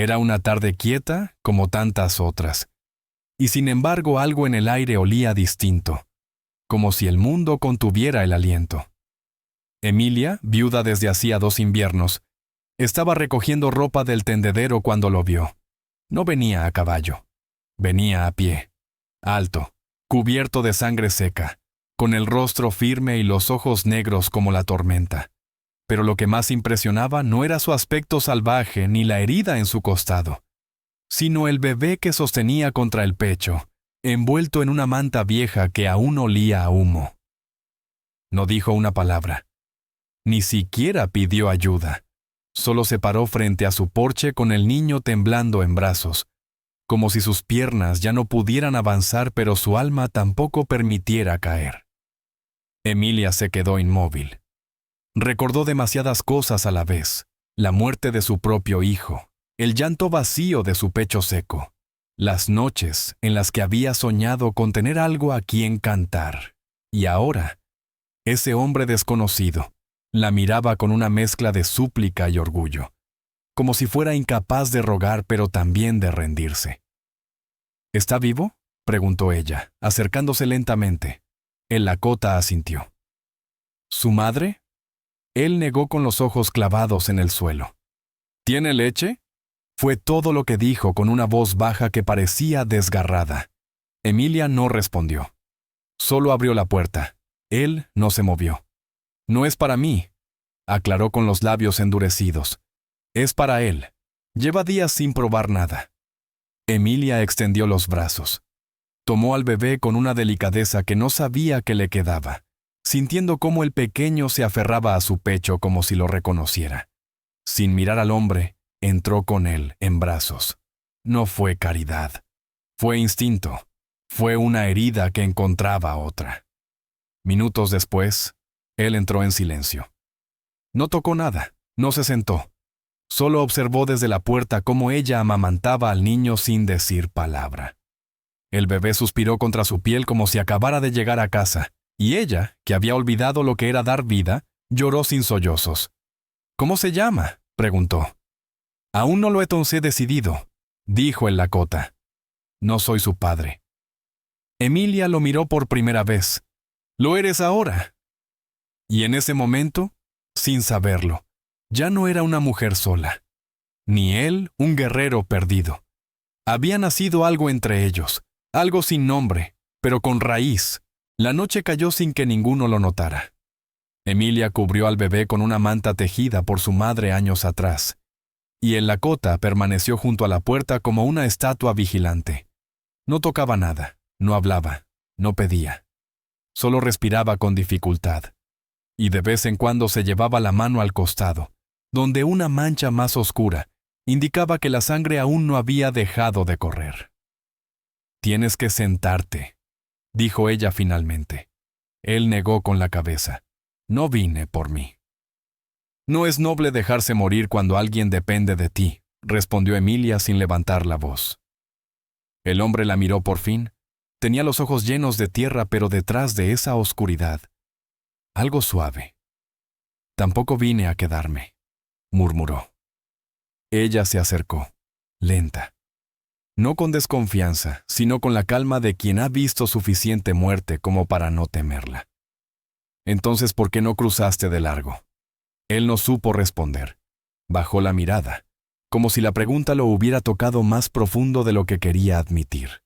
Era una tarde quieta como tantas otras, y sin embargo algo en el aire olía distinto, como si el mundo contuviera el aliento. Emilia, viuda desde hacía 2 inviernos, estaba recogiendo ropa del tendedero cuando lo vio. No venía a caballo, venía a pie, alto, cubierto de sangre seca, con el rostro firme y los ojos negros como la tormenta. Pero lo que más impresionaba no era su aspecto salvaje ni la herida en su costado, sino el bebé que sostenía contra el pecho, envuelto en una manta vieja que aún olía a humo. No dijo una palabra. Ni siquiera pidió ayuda. Solo se paró frente a su porche con el niño temblando en brazos, como si sus piernas ya no pudieran avanzar pero su alma tampoco permitiera caer. Emilia se quedó inmóvil. Recordó demasiadas cosas a la vez: la muerte de su propio hijo, el llanto vacío de su pecho seco, las noches en las que había soñado con tener algo a quien cantar. Y ahora, ese hombre desconocido la miraba con una mezcla de súplica y orgullo, como si fuera incapaz de rogar pero también de rendirse. ¿Está vivo?, preguntó ella, acercándose lentamente. El lakota asintió. ¿Su madre? Él negó con los ojos clavados en el suelo. ¿Tiene leche?, fue todo lo que dijo con una voz baja que parecía desgarrada. Emilia no respondió. Solo abrió la puerta. Él no se movió. No es para mí, aclaró con los labios endurecidos. Es para él. Lleva días sin probar nada. Emilia extendió los brazos. Tomó al bebé con una delicadeza que no sabía que le quedaba, sintiendo cómo el pequeño se aferraba a su pecho como si lo reconociera. Sin mirar al hombre, entró con él en brazos. No fue caridad. Fue instinto. Fue una herida que encontraba otra. Minutos después, él entró en silencio. No tocó nada, no se sentó. Solo observó desde la puerta cómo ella amamantaba al niño sin decir palabra. El bebé suspiró contra su piel como si acabara de llegar a casa, y ella, que había olvidado lo que era dar vida, lloró sin sollozos. ¿Cómo se llama?, preguntó. Aún no lo he decidido, dijo el lakota. No soy su padre. Emilia lo miró por primera vez. Lo eres ahora. Y en ese momento, sin saberlo, ya no era una mujer sola, ni él un guerrero perdido. Había nacido algo entre ellos, algo sin nombre, pero con raíz. La noche cayó sin que ninguno lo notara. Emilia cubrió al bebé con una manta tejida por su madre años atrás, y el lakota permaneció junto a la puerta como una estatua vigilante. No tocaba nada, no hablaba, no pedía. Solo respiraba con dificultad, y de vez en cuando se llevaba la mano al costado, donde una mancha más oscura indicaba que la sangre aún no había dejado de correr. «Tienes que sentarte», dijo ella finalmente. Él negó con la cabeza. «No vine por mí». «No es noble dejarse morir cuando alguien depende de ti», respondió Emilia sin levantar la voz. El hombre la miró por fin. Tenía los ojos llenos de tierra, pero detrás de esa oscuridad, algo suave. «Tampoco vine a quedarme», murmuró. Ella se acercó, lenta. No con desconfianza, sino con la calma de quien ha visto suficiente muerte como para no temerla. «Entonces, ¿por qué no cruzaste de largo?». Él no supo responder. Bajó la mirada, como si la pregunta lo hubiera tocado más profundo de lo que quería admitir.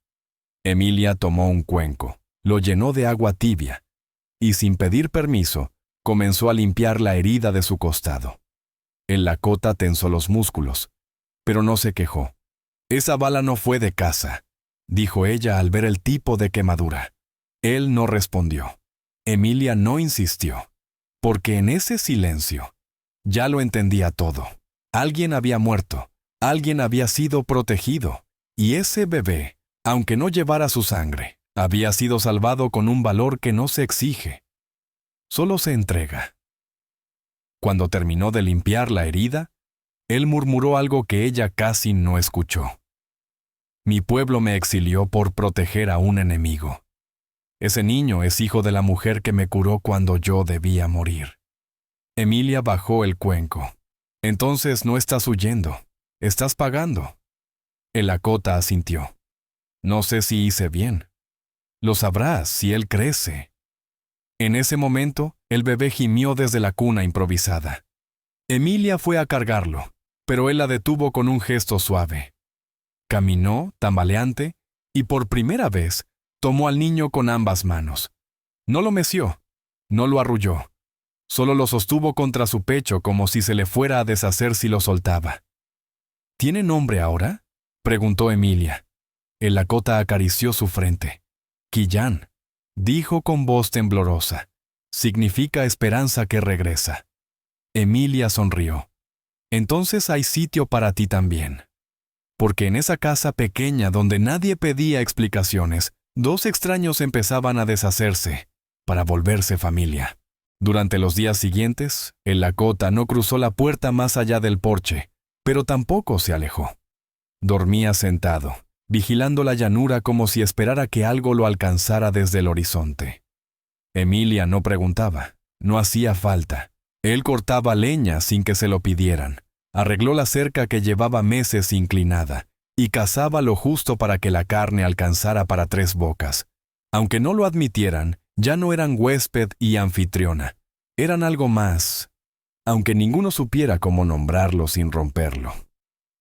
Emilia tomó un cuenco, lo llenó de agua tibia, y sin pedir permiso, comenzó a limpiar la herida de su costado. El lakota tensó los músculos, pero no se quejó. «Esa bala no fue de caza», dijo ella al ver el tipo de quemadura. Él no respondió. Emilia no insistió, porque en ese silencio ya lo entendía todo. Alguien había muerto, alguien había sido protegido, y ese bebé, aunque no llevara su sangre, había sido salvado con un valor que no se exige, solo se entrega. Cuando terminó de limpiar la herida, él murmuró algo que ella casi no escuchó. «Mi pueblo me exilió por proteger a un enemigo. Ese niño es hijo de la mujer que me curó cuando yo debía morir». Emilia bajó el cuenco. «Entonces no estás huyendo. estás pagando. El Lakota asintió. No sé si hice bien. Lo sabrás si él crece. En ese momento, el bebé gimió desde la cuna improvisada. Emilia fue a cargarlo, pero él la detuvo con un gesto suave. Caminó, tambaleante, y por primera vez tomó al niño con ambas manos. No lo meció, no lo arrulló. Solo lo sostuvo contra su pecho como si se le fuera a deshacer si lo soltaba. ¿Tiene nombre ahora?, preguntó Emilia. El Lakota acarició su frente. Quillán, dijo con voz temblorosa. Significa esperanza que regresa. Emilia sonrió. Entonces hay sitio para ti también. Porque en esa casa pequeña donde nadie pedía explicaciones, dos extraños empezaban a deshacerse, para volverse familia. Durante los días siguientes, el Lakota no cruzó la puerta más allá del porche, pero tampoco se alejó. Dormía sentado, vigilando la llanura como si esperara que algo lo alcanzara desde el horizonte. Emilia no preguntaba, no hacía falta. Él cortaba leña sin que se lo pidieran, arregló la cerca que llevaba meses inclinada y cazaba lo justo para que la carne alcanzara para 3 bocas. Aunque no lo admitieran, ya no eran huésped y anfitriona, eran algo más, aunque ninguno supiera cómo nombrarlo sin romperlo.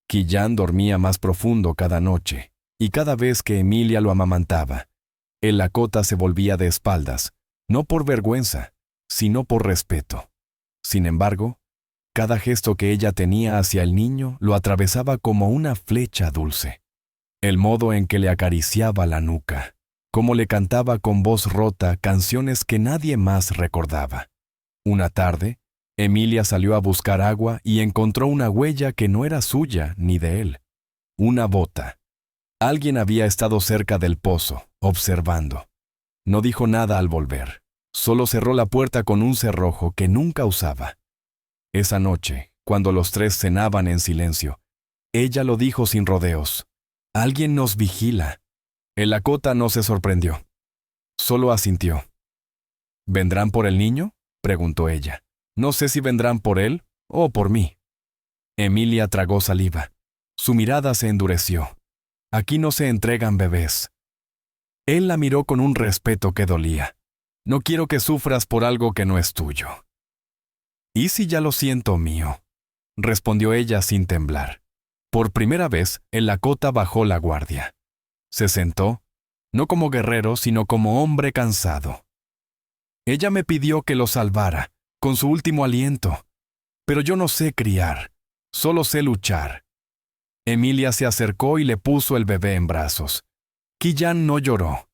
Quillán dormía más profundo cada noche, y cada vez que Emilia lo amamantaba, el Lakota se volvía de espaldas, no por vergüenza, sino por respeto. Sin embargo, cada gesto que ella tenía hacia el niño lo atravesaba como una flecha dulce. El modo en que le acariciaba la nuca, cómo le cantaba con voz rota canciones que nadie más recordaba. Una tarde, Emilia salió a buscar agua y encontró una huella que no era suya ni de él. Una bota. Alguien había estado cerca del pozo, observando. No dijo nada al volver. Solo cerró la puerta con un cerrojo que nunca usaba. Esa noche, cuando los 3 cenaban en silencio, ella lo dijo sin rodeos. «Alguien nos vigila». El Lakota no se sorprendió. Solo asintió. «¿Vendrán por el niño?», preguntó ella. «No sé si vendrán por él o por mí». Emilia tragó saliva. Su mirada se endureció. «Aquí no se entregan bebés». Él la miró con un respeto que dolía. «No quiero que sufras por algo que no es tuyo». «¿Y si ya lo siento mío?», respondió ella sin temblar. Por primera vez, el Lakota bajó la guardia. Se sentó, no como guerrero, sino como hombre cansado. «Ella me pidió que lo salvara, con su último aliento. Pero yo no sé criar, solo sé luchar». Emilia se acercó y le puso el bebé en brazos. Quillán no lloró.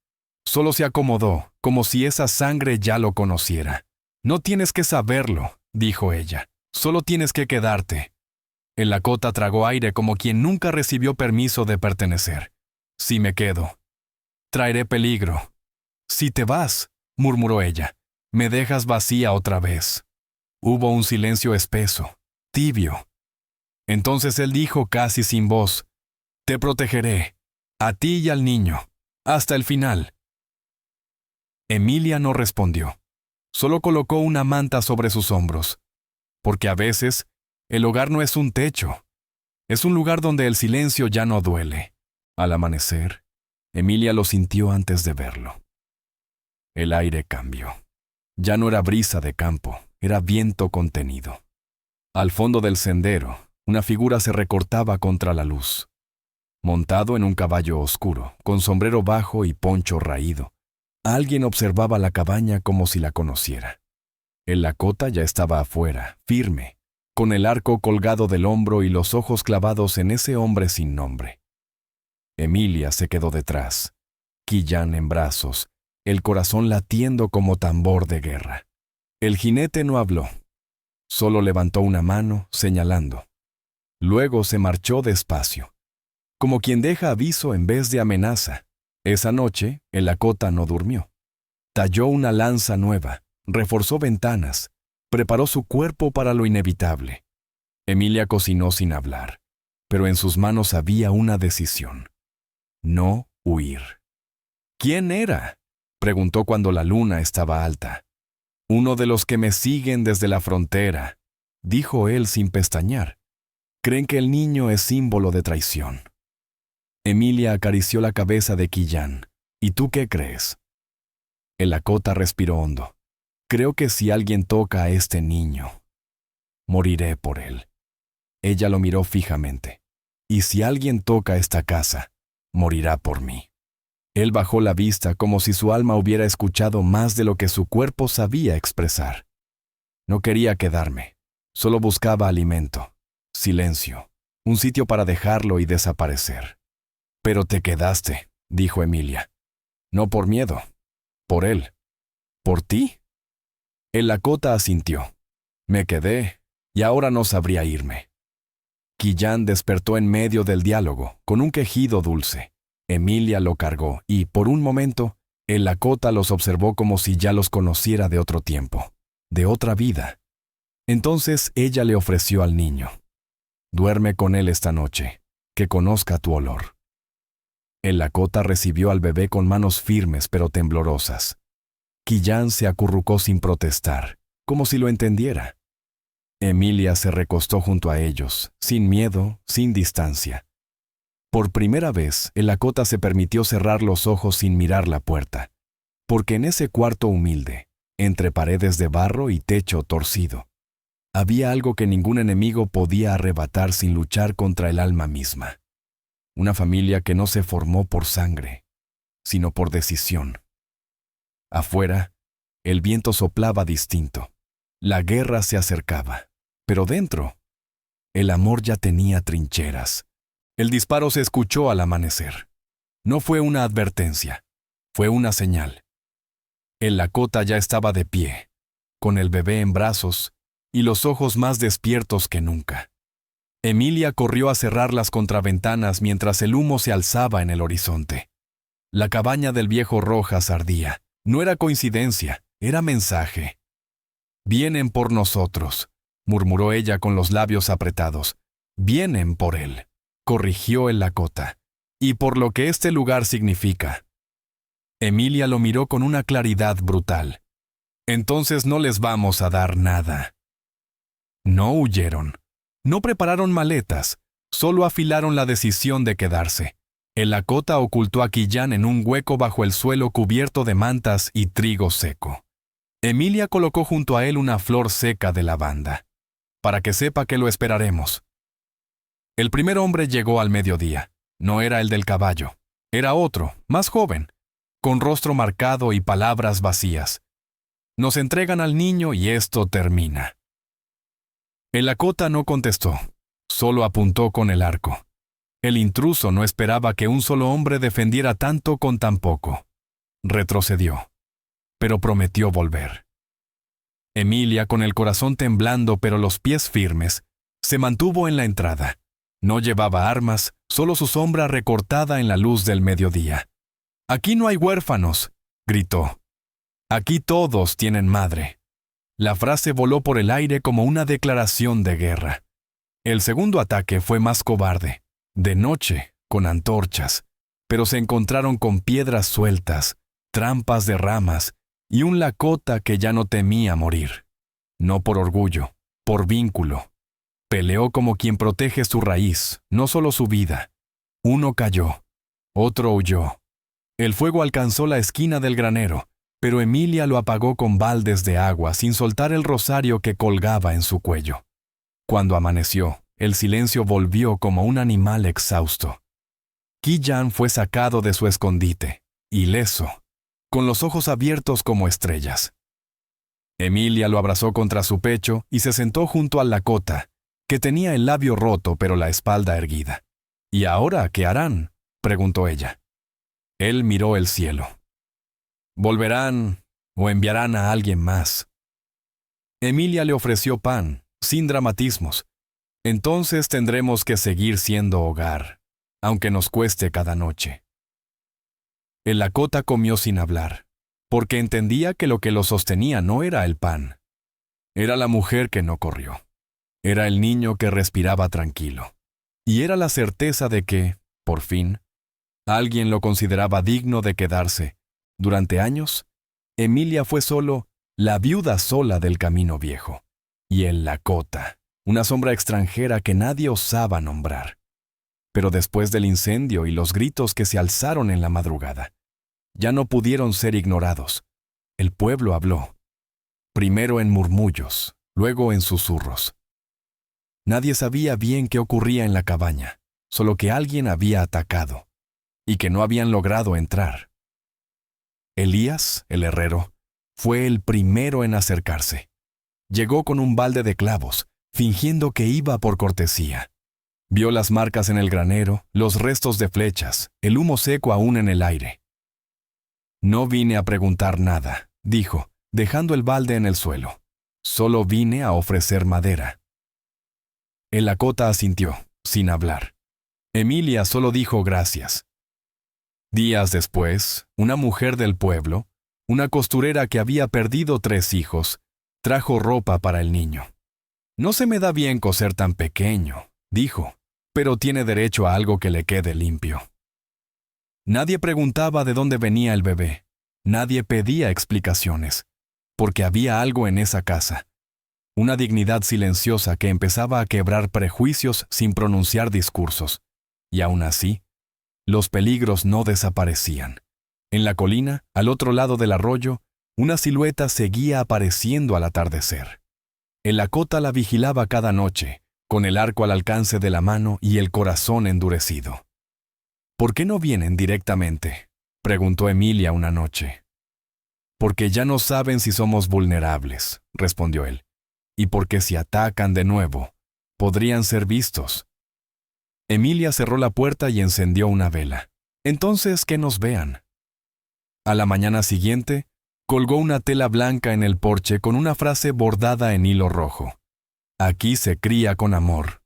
Solo se acomodó, como si esa sangre ya lo conociera. «No tienes que saberlo», dijo ella. «Solo tienes que quedarte». El Lakota tragó aire como quien nunca recibió permiso de pertenecer. «Si me quedo, traeré peligro». «Si te vas», murmuró ella, «me dejas vacía otra vez». Hubo un silencio espeso, tibio. Entonces él dijo casi sin voz, «Te protegeré, a ti y al niño, hasta el final». Emilia no respondió. Solo colocó una manta sobre sus hombros. Porque a veces, el hogar no es un techo. Es un lugar donde el silencio ya no duele. Al amanecer, Emilia lo sintió antes de verlo. El aire cambió. Ya no era brisa de campo, era viento contenido. Al fondo del sendero, una figura se recortaba contra la luz. Montado en un caballo oscuro, con sombrero bajo y poncho raído, alguien observaba la cabaña como si la conociera. El Lakota ya estaba afuera, firme, con el arco colgado del hombro y los ojos clavados en ese hombre sin nombre. Emilia se quedó detrás, Quillán en brazos, el corazón latiendo como tambor de guerra. El jinete no habló, solo levantó una mano, señalando. Luego se marchó despacio, como quien deja aviso en vez de amenaza. Esa noche, el Lakota no durmió. Talló una lanza nueva, reforzó ventanas, preparó su cuerpo para lo inevitable. Emilia cocinó sin hablar, pero en sus manos había una decisión. No huir. «¿Quién era?», preguntó cuando la luna estaba alta. «Uno de los que me siguen desde la frontera», dijo él sin pestañear. Creen que el niño es símbolo de traición. Emilia acarició la cabeza de Quillán. ¿Y tú qué crees? El Lakota respiró hondo. Creo que si alguien toca a este niño, moriré por él. Ella lo miró fijamente. Y si alguien toca esta casa, morirá por mí. Él bajó la vista como si su alma hubiera escuchado más de lo que su cuerpo sabía expresar. No quería quedarme. Solo buscaba alimento, silencio, un sitio para dejarlo y desaparecer. Pero te quedaste, dijo Emilia. No por miedo, por él. ¿Por ti? El Lakota asintió. Me quedé, y ahora no sabría irme. Quillán despertó en medio del diálogo, con un quejido dulce. Emilia lo cargó, y, por un momento, el Lakota los observó como si ya los conociera de otro tiempo, de otra vida. Entonces ella le ofreció al niño. Duerme con él esta noche, que conozca tu olor. El Lakota recibió al bebé con manos firmes pero temblorosas. Quillán se acurrucó sin protestar, como si lo entendiera. Emilia se recostó junto a ellos, sin miedo, sin distancia. Por primera vez, el Lakota se permitió cerrar los ojos sin mirar la puerta, porque en ese cuarto humilde, entre paredes de barro y techo torcido, había algo que ningún enemigo podía arrebatar sin luchar contra el alma misma. Una familia que no se formó por sangre, sino por decisión. Afuera, el viento soplaba distinto. La guerra se acercaba, pero dentro, el amor ya tenía trincheras. El disparo se escuchó al amanecer. No fue una advertencia, fue una señal. El Lakota ya estaba de pie, con el bebé en brazos y los ojos más despiertos que nunca. Emilia corrió a cerrar las contraventanas mientras el humo se alzaba en el horizonte. La cabaña del viejo Rojas ardía. No era coincidencia, era mensaje. «Vienen por nosotros», murmuró ella con los labios apretados. «Vienen por él», corrigió el Lakota. «Y por lo que este lugar significa». Emilia lo miró con una claridad brutal. «Entonces no les vamos a dar nada». No huyeron. No prepararon maletas, solo afilaron la decisión de quedarse. El Lakota ocultó a Quillán en un hueco bajo el suelo cubierto de mantas y trigo seco. Emilia colocó junto a él una flor seca de lavanda, para que sepa que lo esperaremos. El primer hombre llegó al mediodía. No era el del caballo. Era otro, más joven, con rostro marcado y palabras vacías. Nos entregan al niño y esto termina. El Lakota no contestó, solo apuntó con el arco. El intruso no esperaba que un solo hombre defendiera tanto con tan poco. Retrocedió, pero prometió volver. Emilia, con el corazón temblando pero los pies firmes, se mantuvo en la entrada. No llevaba armas, solo su sombra recortada en la luz del mediodía. «Aquí no hay huérfanos», gritó. «Aquí todos tienen madre». La frase voló por el aire como una declaración de guerra. El segundo ataque fue más cobarde. De noche, con antorchas, pero se encontraron con piedras sueltas, trampas de ramas y un Lakota que ya no temía morir. No por orgullo, por vínculo. Peleó como quien protege su raíz, no solo su vida. Uno cayó, otro huyó. El fuego alcanzó la esquina del granero, pero Emilia lo apagó con baldes de agua sin soltar el rosario que colgaba en su cuello. Cuando amaneció, el silencio volvió como un animal exhausto. Quillán fue sacado de su escondite, ileso, con los ojos abiertos como estrellas. Emilia lo abrazó contra su pecho y se sentó junto al Lakota, que tenía el labio roto pero la espalda erguida. «¿Y ahora qué harán?», preguntó ella. Él miró el cielo. «Volverán o enviarán a alguien más». Emilia le ofreció pan, sin dramatismos. «Entonces tendremos que seguir siendo hogar, aunque nos cueste cada noche». El Lakota comió sin hablar, porque entendía que lo que lo sostenía no era el pan. Era la mujer que no corrió. Era el niño que respiraba tranquilo. Y era la certeza de que, por fin, alguien lo consideraba digno de quedarse. Durante años, Emilia fue solo la viuda sola del camino viejo. Y el Lakota, una sombra extranjera que nadie osaba nombrar. Pero después del incendio y los gritos que se alzaron en la madrugada, ya no pudieron ser ignorados. El pueblo habló, primero en murmullos, luego en susurros. Nadie sabía bien qué ocurría en la cabaña, solo que alguien había atacado, y que no habían logrado entrar. Elías, el herrero, fue el primero en acercarse. Llegó con un balde de clavos, fingiendo que iba por cortesía. Vio las marcas en el granero, los restos de flechas, el humo seco aún en el aire. No vine a preguntar nada, dijo, dejando el balde en el suelo. Solo vine a ofrecer madera. El lakota asintió, sin hablar. Emilia solo dijo gracias. Días después, una mujer del pueblo, una costurera que había perdido 3 hijos, trajo ropa para el niño. No se me da bien coser tan pequeño, dijo, pero tiene derecho a algo que le quede limpio. Nadie preguntaba de dónde venía el bebé. Nadie pedía explicaciones, porque había algo en esa casa. Una dignidad silenciosa que empezaba a quebrar prejuicios sin pronunciar discursos. Y aún así, los peligros no desaparecían. En la colina, al otro lado del arroyo, una silueta seguía apareciendo al atardecer. El lakota la vigilaba cada noche, con el arco al alcance de la mano y el corazón endurecido. ¿Por qué no vienen directamente?, preguntó Emilia una noche. Porque ya no saben si somos vulnerables, respondió él, y porque si atacan de nuevo, podrían ser vistos. Emilia cerró la puerta y encendió una vela. Entonces, que nos vean. A la mañana siguiente, colgó una tela blanca en el porche con una frase bordada en hilo rojo. Aquí se cría con amor.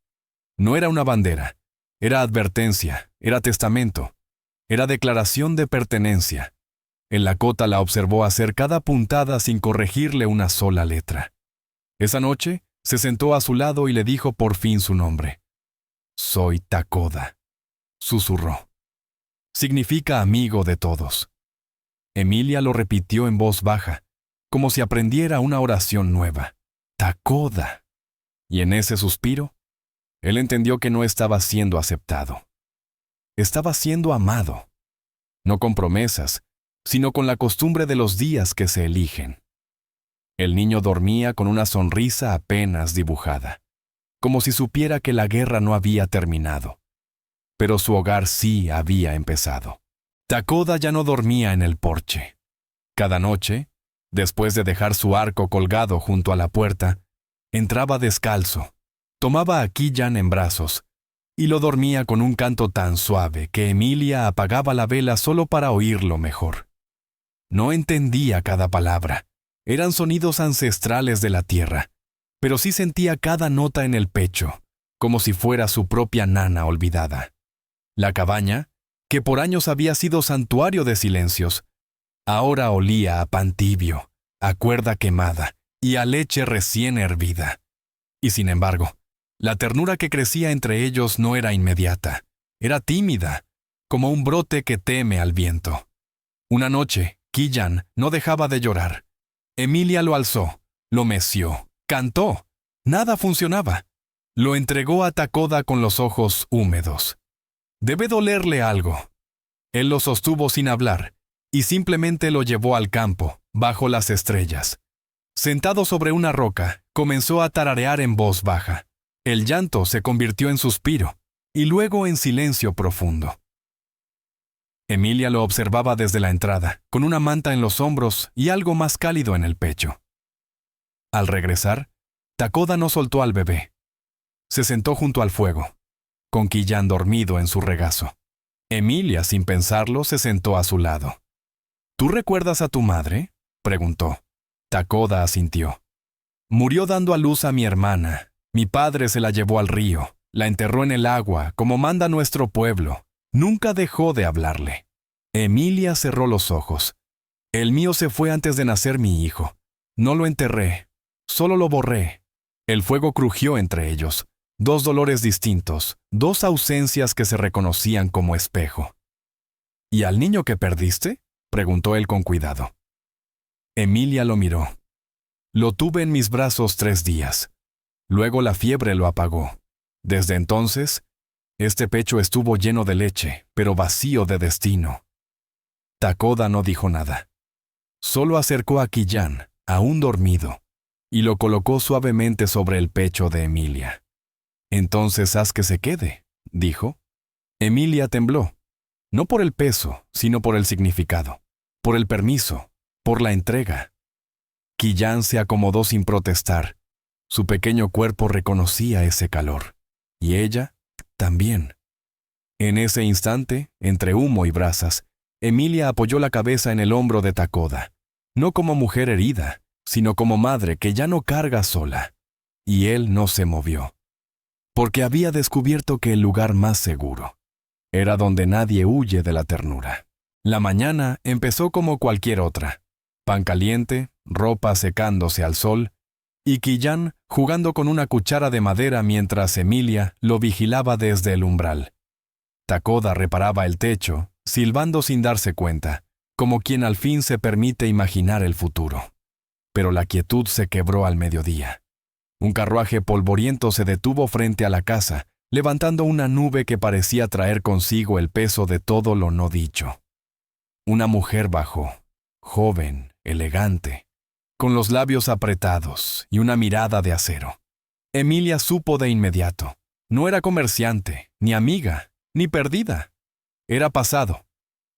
No era una bandera, era advertencia, era testamento, era declaración de pertenencia. El lakota la observó hacer cada puntada sin corregirle una sola letra. Esa noche, se sentó a su lado y le dijo por fin su nombre. Soy Takoda, susurró. Significa amigo de todos. Emilia lo repitió en voz baja, como si aprendiera una oración nueva. Takoda. Y en ese suspiro, él entendió que no estaba siendo aceptado. Estaba siendo amado. No con promesas, sino con la costumbre de los días que se eligen. El niño dormía con una sonrisa apenas dibujada, como si supiera que la guerra no había terminado. Pero su hogar sí había empezado. Takoda ya no dormía en el porche. Cada noche, después de dejar su arco colgado junto a la puerta, entraba descalzo, tomaba a Killan en brazos y lo dormía con un canto tan suave que Emilia apagaba la vela solo para oírlo mejor. No entendía cada palabra, eran sonidos ancestrales de la tierra, pero sí sentía cada nota en el pecho, como si fuera su propia nana olvidada. La cabaña, que por años había sido santuario de silencios, ahora olía a pan tibio, a cuerda quemada y a leche recién hervida. Y sin embargo, la ternura que crecía entre ellos no era inmediata, era tímida, como un brote que teme al viento. Una noche, Killan no dejaba de llorar. Emilia lo alzó, lo meció, cantó. Nada funcionaba. Lo entregó a Takoda con los ojos húmedos. Debe dolerle algo. Él lo sostuvo sin hablar y simplemente lo llevó al campo, bajo las estrellas. Sentado sobre una roca, comenzó a tararear en voz baja. El llanto se convirtió en suspiro y luego en silencio profundo. Emilia lo observaba desde la entrada, con una manta en los hombros y algo más cálido en el pecho. Al regresar, Takoda no soltó al bebé. Se sentó junto al fuego, con Killan dormido en su regazo. Emilia, sin pensarlo, se sentó a su lado. ¿Tú recuerdas a tu madre?, preguntó. Takoda asintió. Murió dando a luz a mi hermana. Mi padre se la llevó al río, la enterró en el agua, como manda nuestro pueblo. Nunca dejó de hablarle. Emilia cerró los ojos. El mío se fue antes de nacer mi hijo. No lo enterré, solo lo borré. El fuego crujió entre ellos. 2 dolores distintos, 2 ausencias que se reconocían como espejo. ¿Y al niño que perdiste?, preguntó él con cuidado. Emilia lo miró. Lo tuve en mis brazos 3 días. Luego la fiebre lo apagó. Desde entonces, este pecho estuvo lleno de leche, pero vacío de destino. Takoda no dijo nada. Solo acercó a Quillán, aún dormido, y lo colocó suavemente sobre el pecho de Emilia. «Entonces haz que se quede», dijo. Emilia tembló, no por el peso, sino por el significado, por el permiso, por la entrega. Quillán se acomodó sin protestar. Su pequeño cuerpo reconocía ese calor, y ella también. En ese instante, entre humo y brasas, Emilia apoyó la cabeza en el hombro de Takoda, no como mujer herida, sino como madre que ya no carga sola. Y él no se movió, porque había descubierto que el lugar más seguro era donde nadie huye de la ternura. La mañana empezó como cualquier otra: pan caliente, ropa secándose al sol, y Quillán jugando con una cuchara de madera mientras Emilia lo vigilaba desde el umbral. Takoda reparaba el techo, silbando sin darse cuenta, como quien al fin se permite imaginar el futuro. Pero la quietud se quebró al mediodía. Un carruaje polvoriento se detuvo frente a la casa, levantando una nube que parecía traer consigo el peso de todo lo no dicho. Una mujer bajó, joven, elegante, con los labios apretados y una mirada de acero. Emilia supo de inmediato. No era comerciante, ni amiga, ni perdida. Era pasado,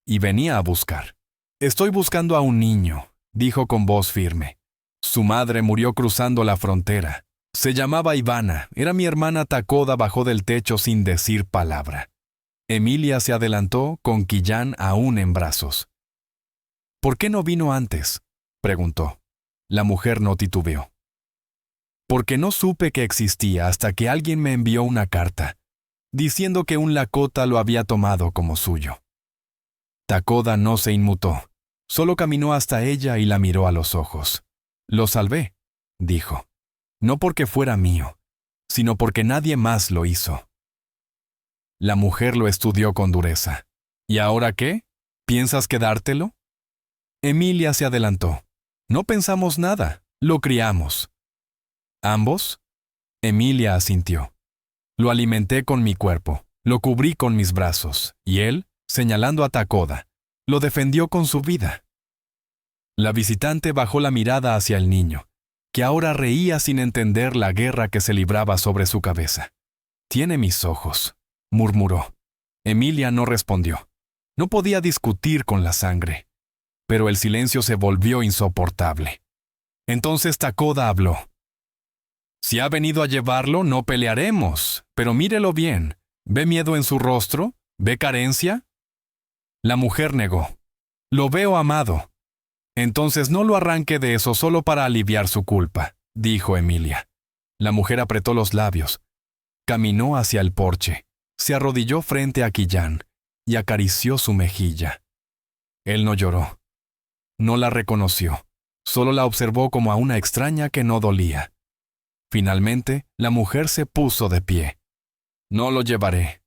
y venía a buscar. «Estoy buscando a un niño», dijo con voz firme. «Su madre murió cruzando la frontera. Se llamaba Ivana, era mi hermana». Takoda bajó del techo sin decir palabra. Emilia se adelantó con Quillán aún en brazos. «¿Por qué no vino antes?», preguntó. La mujer no titubeó. «Porque no supe que existía hasta que alguien me envió una carta, diciendo que un Lakota lo había tomado como suyo». Takoda no se inmutó, solo caminó hasta ella y la miró a los ojos. «Lo salvé», dijo. «No porque fuera mío, sino porque nadie más lo hizo». La mujer lo estudió con dureza. «¿Y ahora qué? ¿Piensas quedártelo?». Emilia se adelantó. «No pensamos nada, lo criamos». «¿Ambos?». Emilia asintió. «Lo alimenté con mi cuerpo, lo cubrí con mis brazos, y él, señalando a Takoda, lo defendió con su vida». La visitante bajó la mirada hacia el niño, que ahora reía sin entender la guerra que se libraba sobre su cabeza. «Tiene mis ojos», murmuró. Emilia no respondió. No podía discutir con la sangre, pero el silencio se volvió insoportable. Entonces Takoda habló. «Si ha venido a llevarlo, no pelearemos, pero mírelo bien. ¿Ve miedo en su rostro? ¿Ve carencia?». La mujer negó. «Lo veo amado». «Entonces no lo arranque de eso solo para aliviar su culpa», dijo Emilia. La mujer apretó los labios. Caminó hacia el porche, se arrodilló frente a Quillán y acarició su mejilla. Él no lloró. No la reconoció, solo la observó como a una extraña que no dolía. Finalmente, la mujer se puso de pie. «No lo llevaré,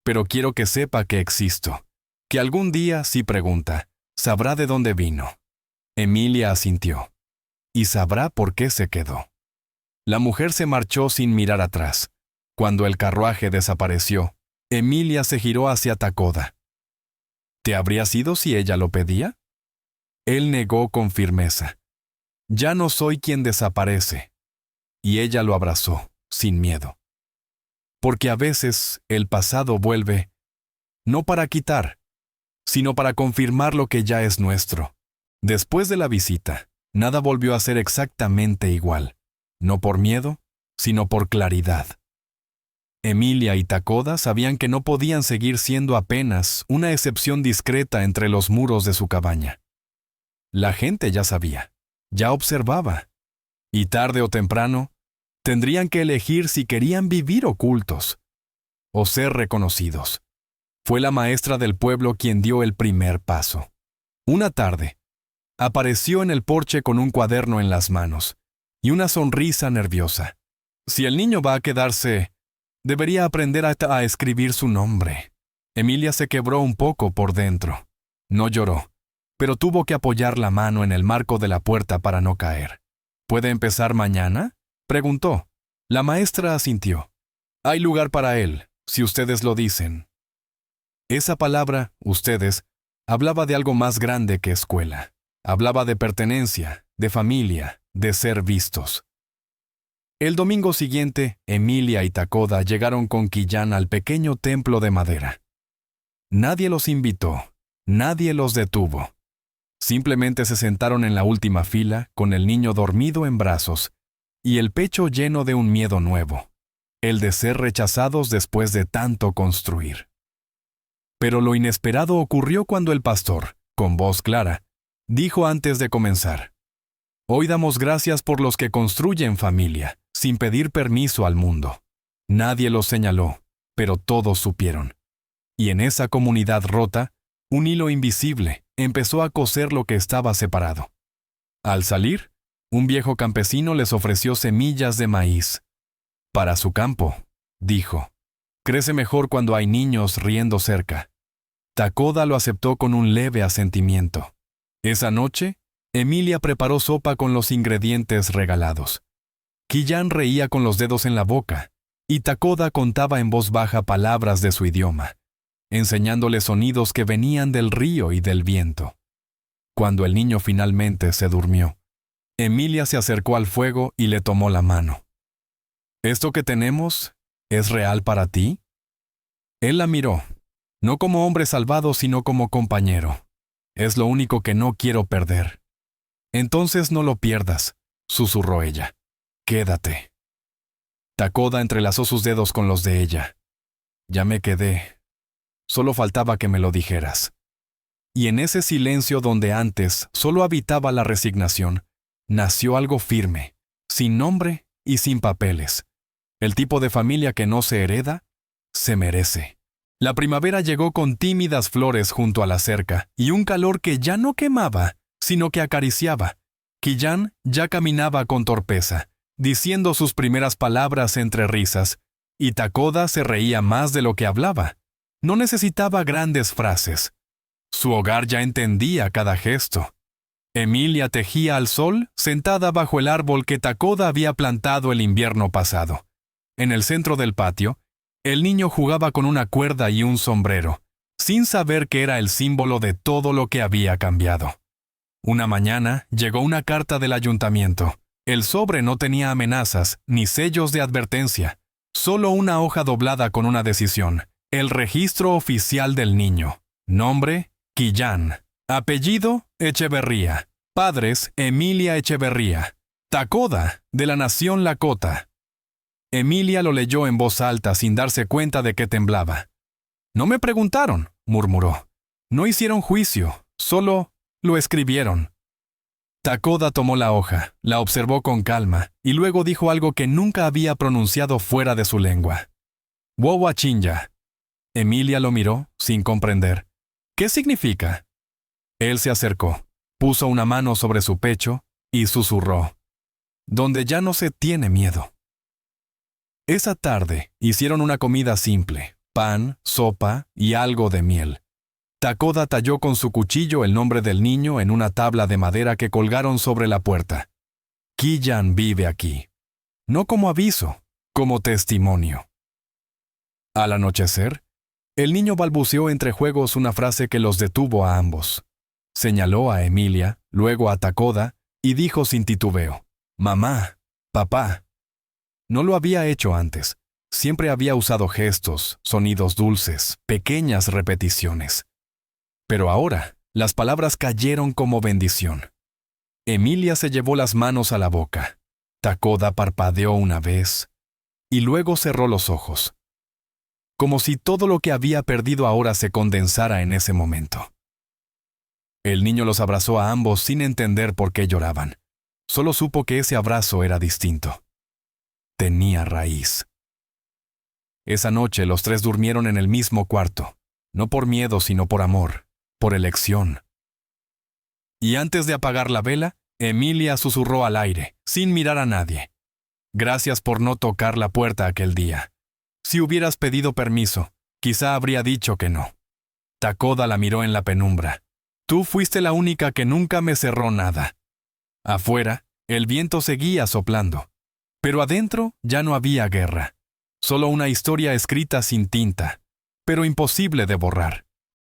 pero quiero que sepa que existo, que algún día, si pregunta, sabrá de dónde vino». Emilia asintió. «Y sabrá por qué se quedó». La mujer se marchó sin mirar atrás. Cuando el carruaje desapareció, Emilia se giró hacia Takoda. «¿Te habrías ido si ella lo pedía?». Él negó con firmeza. «Ya no soy quien desaparece». Y ella lo abrazó, sin miedo. Porque a veces el pasado vuelve, no para quitar, sino para confirmar lo que ya es nuestro. Después de la visita, nada volvió a ser exactamente igual, no por miedo, sino por claridad. Emilia y Takoda sabían que no podían seguir siendo apenas una excepción discreta entre los muros de su cabaña. La gente ya sabía, ya observaba, y tarde o temprano, tendrían que elegir si querían vivir ocultos o ser reconocidos. Fue la maestra del pueblo quien dio el primer paso. Una tarde, apareció en el porche con un cuaderno en las manos y una sonrisa nerviosa. «Si el niño va a quedarse, debería aprender a escribir su nombre». Emilia se quebró un poco por dentro. No lloró, pero tuvo que apoyar la mano en el marco de la puerta para no caer. «¿Puede empezar mañana?», preguntó. La maestra asintió. Hay lugar para él, si ustedes lo dicen. Esa palabra, ustedes, hablaba de algo más grande que escuela. Hablaba de pertenencia, de familia, de ser vistos. El domingo siguiente, Emilia y Takoda llegaron con Kiyan al pequeño templo de madera. Nadie los invitó, nadie los detuvo. Simplemente se sentaron en la última fila, con el niño dormido en brazos, y el pecho lleno de un miedo nuevo, el de ser rechazados después de tanto construir. Pero lo inesperado ocurrió cuando el pastor, con voz clara, dijo antes de comenzar: Hoy damos gracias por los que construyen familia, sin pedir permiso al mundo. Nadie los señaló, pero todos supieron. Y en esa comunidad rota, un hilo invisible empezó a coser lo que estaba separado. Al salir, un viejo campesino les ofreció semillas de maíz. Para su campo, dijo, crece mejor cuando hay niños riendo cerca. Takoda lo aceptó con un leve asentimiento. Esa noche, Emilia preparó sopa con los ingredientes regalados. Kiyan reía con los dedos en la boca, y Takoda contaba en voz baja palabras de su idioma, enseñándole sonidos que venían del río y del viento. Cuando el niño finalmente se durmió, Emilia se acercó al fuego y le tomó la mano. ¿Esto que tenemos es real para ti? Él la miró, no como hombre salvado, sino como compañero. Es lo único que no quiero perder. Entonces no lo pierdas, susurró ella. Quédate. Takoda entrelazó sus dedos con los de ella. Ya me quedé. Solo faltaba que me lo dijeras. Y en ese silencio donde antes solo habitaba la resignación, nació algo firme, sin nombre y sin papeles. El tipo de familia que no se hereda, se merece. La primavera llegó con tímidas flores junto a la cerca y un calor que ya no quemaba, sino que acariciaba. Kiyan ya caminaba con torpeza, diciendo sus primeras palabras entre risas, y Takoda se reía más de lo que hablaba. No necesitaba grandes frases. Su hogar ya entendía cada gesto. Emilia tejía al sol, sentada bajo el árbol que Takoda había plantado el invierno pasado. En el centro del patio, el niño jugaba con una cuerda y un sombrero, sin saber que era el símbolo de todo lo que había cambiado. Una mañana llegó una carta del ayuntamiento. El sobre no tenía amenazas ni sellos de advertencia, solo una hoja doblada con una decisión. El registro oficial del niño. Nombre, Kiyan. Apellido, Echeverría. Padres, Emilia Echeverría. Takoda, de la nación Lakota. Emilia lo leyó en voz alta sin darse cuenta de que temblaba. No me preguntaron, murmuró. No hicieron juicio, solo lo escribieron. Takoda tomó la hoja, la observó con calma, y luego dijo algo que nunca había pronunciado fuera de su lengua. Wowachinya. Emilia lo miró, sin comprender. ¿Qué significa? Él se acercó, puso una mano sobre su pecho y susurró. Donde ya no se tiene miedo. Esa tarde hicieron una comida simple, pan, sopa y algo de miel. Takoda talló con su cuchillo el nombre del niño en una tabla de madera que colgaron sobre la puerta. Kiyan vive aquí. No como aviso, como testimonio. Al anochecer, el niño balbuceó entre juegos una frase que los detuvo a ambos. Señaló a Emilia, luego a Takoda, y dijo sin titubeo, «Mamá, papá». No lo había hecho antes. Siempre había usado gestos, sonidos dulces, pequeñas repeticiones. Pero ahora, las palabras cayeron como bendición. Emilia se llevó las manos a la boca. Takoda parpadeó una vez, y luego cerró los ojos. Como si todo lo que había perdido ahora se condensara en ese momento. El niño los abrazó a ambos sin entender por qué lloraban. Solo supo que ese abrazo era distinto. Tenía raíz. Esa noche los tres durmieron en el mismo cuarto, no por miedo sino por amor, por elección. Y antes de apagar la vela, Emilia susurró al aire, sin mirar a nadie. Gracias por no tocar la puerta aquel día. Si hubieras pedido permiso, quizá habría dicho que no. Takoda la miró en la penumbra. Tú fuiste la única que nunca me cerró nada. Afuera, el viento seguía soplando. Pero adentro ya no había guerra, solo una historia escrita sin tinta, pero imposible de borrar.